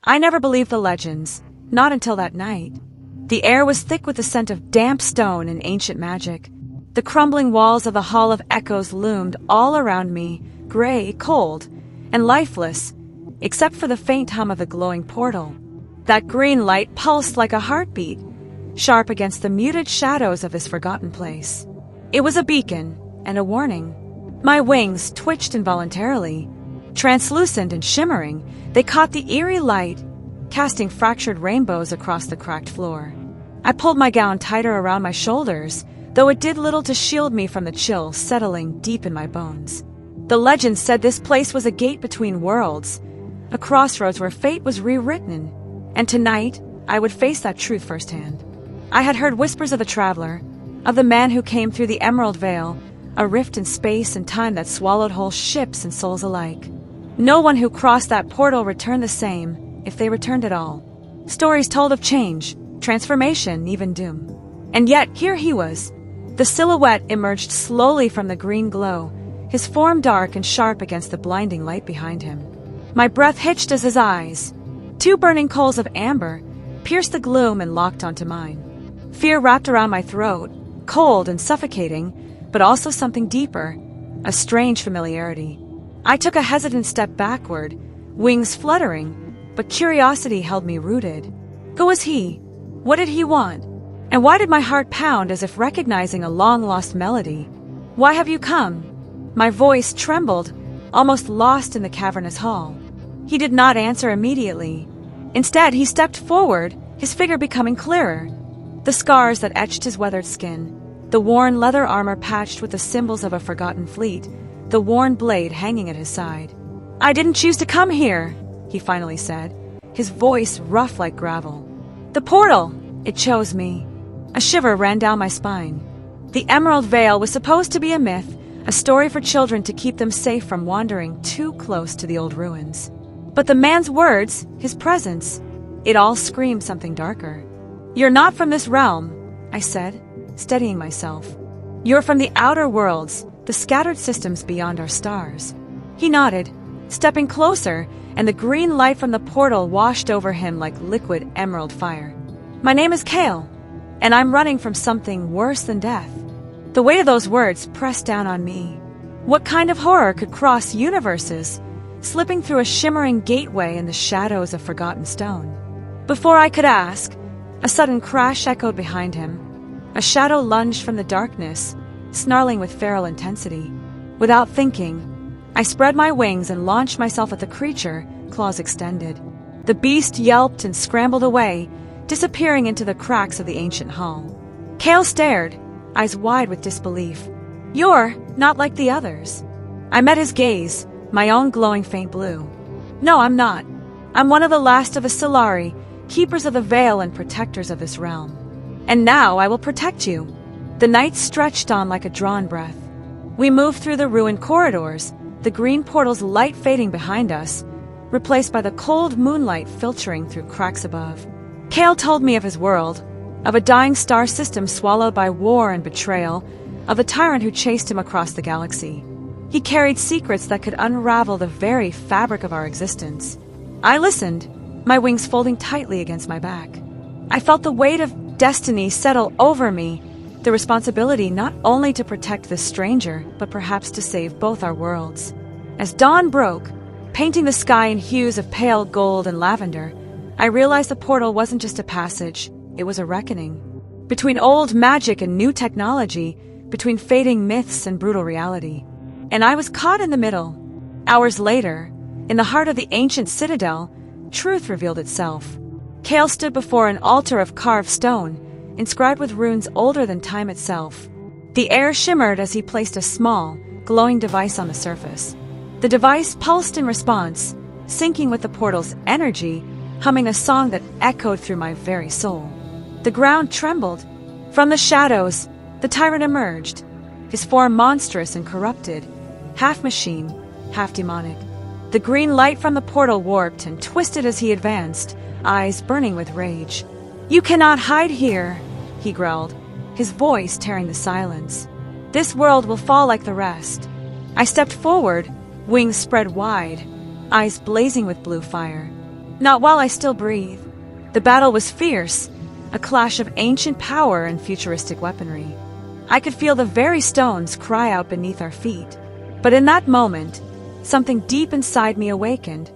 I never believed the legends, not until that night. The air was thick with the scent of damp stone and ancient magic. The crumbling walls of the Hall of Echoes loomed all around me, gray, cold, and lifeless, except for the faint hum of the glowing portal. That green light pulsed like a heartbeat, sharp against the muted shadows of this forgotten place. It was a beacon and a warning. My wings twitched involuntarily. Translucent and shimmering, they caught the eerie light, casting fractured rainbows across the cracked floor. I pulled my gown tighter around my shoulders, though it did little to shield me from the chill settling deep in my bones. The legend said this place was a gate between worlds, a crossroads where fate was rewritten, and tonight I would face that truth firsthand. I had heard whispers of the traveler, of the man who came through the Emerald Veil, a rift in space and time that swallowed whole ships and souls alike. No one who crossed that portal returned the same, if they returned at all. Stories told of change, transformation, even doom. And yet, here he was. The silhouette emerged slowly from the green glow, his form dark and sharp against the blinding light behind him. My breath hitched as his eyes, two burning coals of amber, pierced the gloom and locked onto mine. Fear wrapped around my throat, cold and suffocating, but also something deeper, a strange familiarity. I took a hesitant step backward, wings fluttering, but curiosity held me rooted. Who was he? What did he want? And why did my heart pound as if recognizing a long-lost melody? Why have you come? My voice trembled, almost lost in the cavernous hall. He did not answer immediately. Instead, he stepped forward, his figure becoming clearer. The scars that etched his weathered skin, the worn leather armor patched with the symbols of a forgotten fleet, the worn blade hanging at his side. "I didn't choose to come here," he finally said, his voice rough like gravel. "The portal, it chose me." A shiver ran down my spine. The Emerald Veil was supposed to be a myth, a story for children to keep them safe from wandering too close to the old ruins. But the man's words, his presence, it all screamed something darker. "You're not from this realm," I said, steadying myself. "You're from the outer worlds, the scattered systems beyond our stars." He nodded, stepping closer, and the green light from the portal washed over him like liquid emerald fire. "My name is Kale, and I'm running from something worse than death." The weight of those words pressed down on me. What kind of horror could cross universes, slipping through a shimmering gateway in the shadows of forgotten stone? Before I could ask, a sudden crash echoed behind him. A shadow lunged from the darkness, snarling with feral intensity. Without thinking, I spread my wings and launched myself at the creature, claws extended. The beast yelped and scrambled away, disappearing into the cracks of the ancient hall. Kale stared, eyes wide with disbelief. "You're not like the others." I met his gaze, my own glowing faint blue. "No, I'm not. I'm one of the last of the Solari, keepers of the veil and protectors of this realm. And now I will protect you." The night stretched on like a drawn breath. We moved through the ruined corridors, the green portal's light fading behind us, replaced by the cold moonlight filtering through cracks above. Kale told me of his world, of a dying star system swallowed by war and betrayal, of the tyrant who chased him across the galaxy. He carried secrets that could unravel the very fabric of our existence. I listened, my wings folding tightly against my back. I felt the weight of destiny settle over me, the responsibility not only to protect this stranger, but perhaps to save both our worlds. As dawn broke, painting the sky in hues of pale gold and lavender, I realized the portal wasn't just a passage, it was a reckoning. Between old magic and new technology, between fading myths and brutal reality. And I was caught in the middle. Hours later, in the heart of the ancient citadel, truth revealed itself. Kale stood before an altar of carved stone, inscribed with runes older than time itself. The air shimmered as he placed a small, glowing device on the surface. The device pulsed in response, syncing with the portal's energy, humming a song that echoed through my very soul. The ground trembled. From the shadows, the tyrant emerged, his form monstrous and corrupted, half machine, half demonic. The green light from the portal warped and twisted as he advanced, eyes burning with rage. "You cannot hide here," he growled, his voice tearing the silence. "This world will fall like the rest." I stepped forward, wings spread wide, eyes blazing with blue fire. Not while I still breathe. The battle was fierce, a clash of ancient power and futuristic weaponry. I could feel the very stones cry out beneath our feet. But in that moment, something deep inside me awakened.